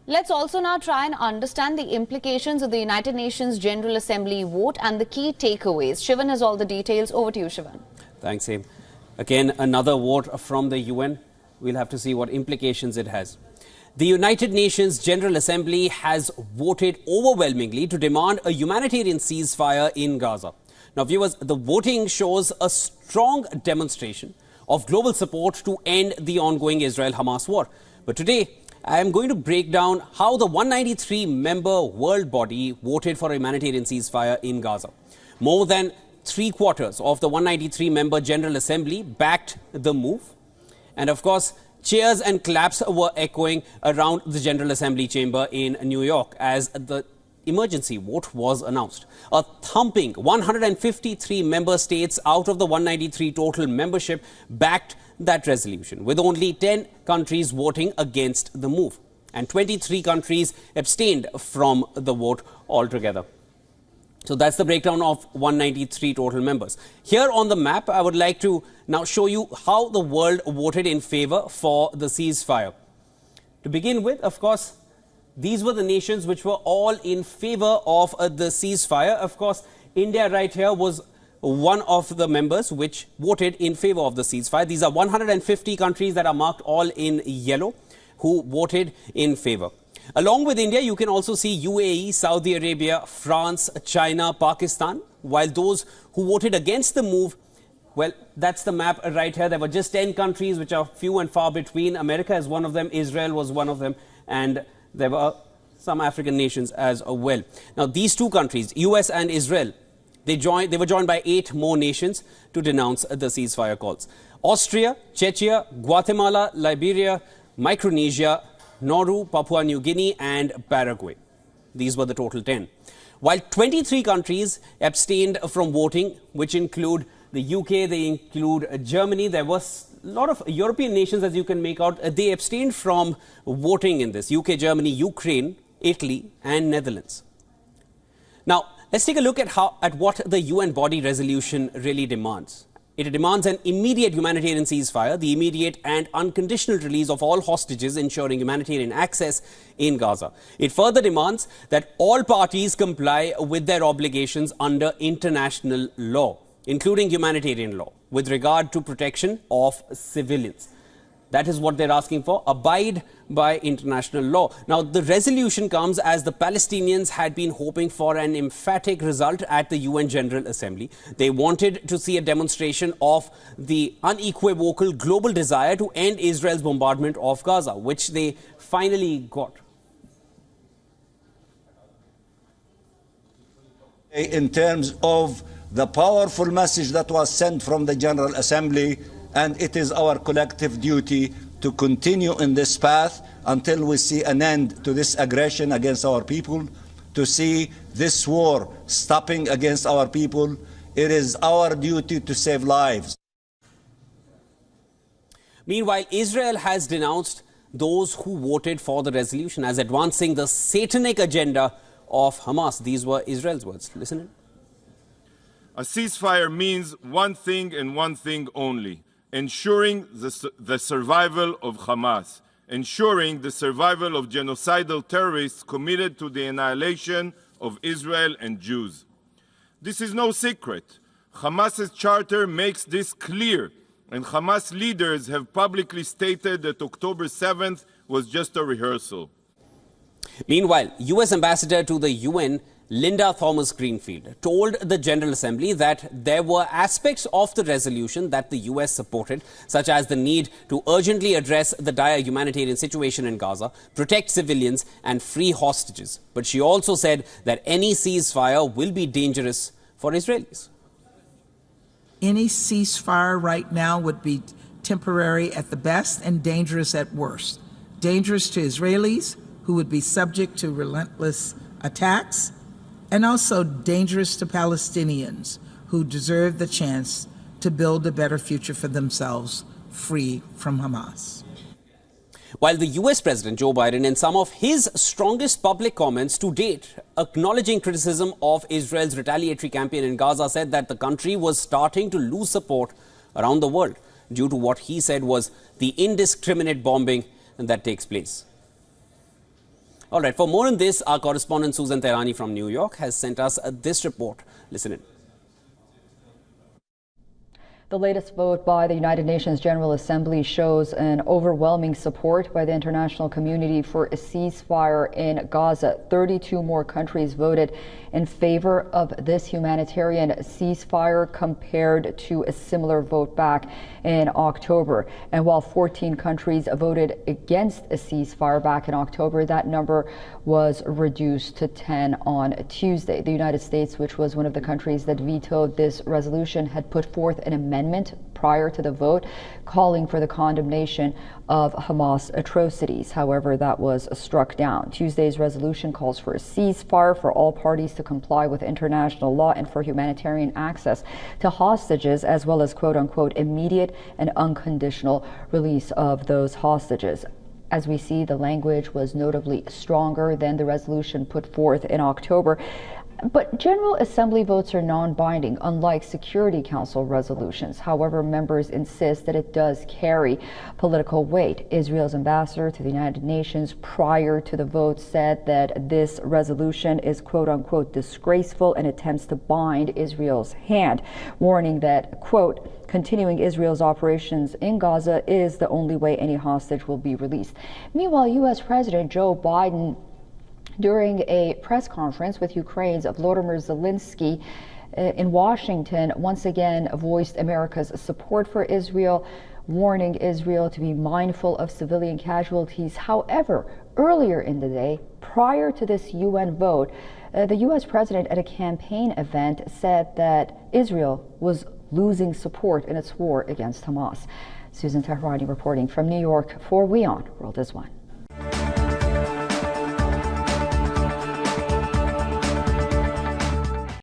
Let's also now try and understand the implications of the United Nations General Assembly vote and the key takeaways. Shivan has all the details. Over to you, Shivan. Thanks, Abe. Again, another vote from the UN. We'll have to see what implications it has. The United Nations General Assembly has voted overwhelmingly to demand a humanitarian ceasefire in Gaza. Now, viewers, the voting shows a strong demonstration of global support to end the ongoing Israel-Hamas war. But today, I am going to break down how the 193-member world body voted for a humanitarian ceasefire in Gaza. More than three-quarters of the 193-member General Assembly backed the move. And of course, cheers and claps were echoing around the General Assembly chamber in New York as the emergency vote was announced. A thumping 153 member states out of the 193 total membership backed that resolution, with only 10 countries voting against the move. And 23 countries abstained from the vote altogether. So that's the breakdown of 193 total members. Here on the map, I would like to now show you how the world voted in favor for the ceasefire. To begin with, of course, these were the nations which were all in favor of the ceasefire. Of course, India right here was one of the members which voted in favor of the ceasefire. These are 150 countries that are marked all in yellow who voted in favor. Along with India, you can also see UAE, Saudi Arabia, France, China, Pakistan, while those who voted against the move, well, that's the map right here. There were just 10 countries which are few and far between. America is one of them, Israel was one of them, and there were some African nations as well. Now, these two countries, US and Israel, they were joined by 8 more nations to denounce the ceasefire calls. Austria, Czechia, Guatemala, Liberia, Micronesia, Nauru, Papua New Guinea and Paraguay. These were the total 10. While 23 countries abstained from voting, which include the UK, they include Germany. There was a lot of European nations, as you can make out. They abstained from voting in this. UK, Germany, Ukraine, Italy and Netherlands. Now, let's take a look at what the UN body resolution really demands. It demands an immediate humanitarian ceasefire, the immediate and unconditional release of all hostages, ensuring humanitarian access in Gaza. It further demands that all parties comply with their obligations under international law, including humanitarian law, with regard to protection of civilians. That is what they're asking for. Abide by international law. Now, the resolution comes as the Palestinians had been hoping for an emphatic result at the UN General Assembly. They wanted to see a demonstration of the unequivocal global desire to end Israel's bombardment of Gaza, which they finally got. In terms of the powerful message that was sent from the General Assembly, and it is our collective duty to continue in this path until we see an end to this aggression against our people, to see this war stopping against our people. It is our duty to save lives. Meanwhile, Israel has denounced those who voted for the resolution as advancing the satanic agenda of Hamas. These were Israel's words. Listen in. A ceasefire means one thing and one thing only: ensuring the survival of Hamas, ensuring the survival of genocidal terrorists committed to the annihilation of Israel and Jews. This is no secret. Hamas's charter makes this clear, and Hamas leaders have publicly stated that October 7th was just a rehearsal. Meanwhile, US Ambassador to the UN, Linda Thomas-Greenfield, told the General Assembly that there were aspects of the resolution that the US supported, such as the need to urgently address the dire humanitarian situation in Gaza, protect civilians and free hostages. But she also said that any ceasefire will be dangerous for Israelis. Any ceasefire right now would be temporary at the best and dangerous at worst. Dangerous to Israelis, who would be subject to relentless attacks, and also dangerous to Palestinians, who deserve the chance to build a better future for themselves, free from Hamas. While the US President Joe Biden, in some of his strongest public comments to date, acknowledging criticism of Israel's retaliatory campaign in Gaza, said that the country was starting to lose support around the world due to what he said was the indiscriminate bombing that takes place. All right, for more on this, our correspondent Susan Tehrani from New York has sent us this report. Listen in. The latest vote by the United Nations General Assembly shows an overwhelming support by the international community for a ceasefire in Gaza. 32 more countries voted in favor of this humanitarian ceasefire compared to a similar vote back in October. And while 14 countries voted against a ceasefire back in October, that number was reduced to 10 on Tuesday. The United States, which was one of the countries that vetoed this resolution, had put forth an amendment prior to the vote calling for the condemnation of Hamas atrocities. However, that was struck down. Tuesday's resolution calls for a ceasefire, for all parties to comply with international law, and for humanitarian access to hostages, as well as quote-unquote immediate and unconditional release of those hostages. As we see, the language was notably stronger than the resolution put forth in October. But General Assembly votes are non-binding, unlike Security Council resolutions. However, members insist that it does carry political weight. Israel's ambassador to the United Nations prior to the vote said that this resolution is quote-unquote disgraceful and attempts to bind Israel's hand, warning that, quote, continuing Israel's operations in Gaza is the only way any hostage will be released. Meanwhile, U.S. President Joe Biden, during a press conference with Ukraine's Volodymyr Zelensky in Washington, once again voiced America's support for Israel, warning Israel to be mindful of civilian casualties. However, earlier in the day, prior to this UN vote, the U.S. president at a campaign event said that Israel was losing support in its war against Hamas. Susan Tehrani reporting from New York for WION World is One.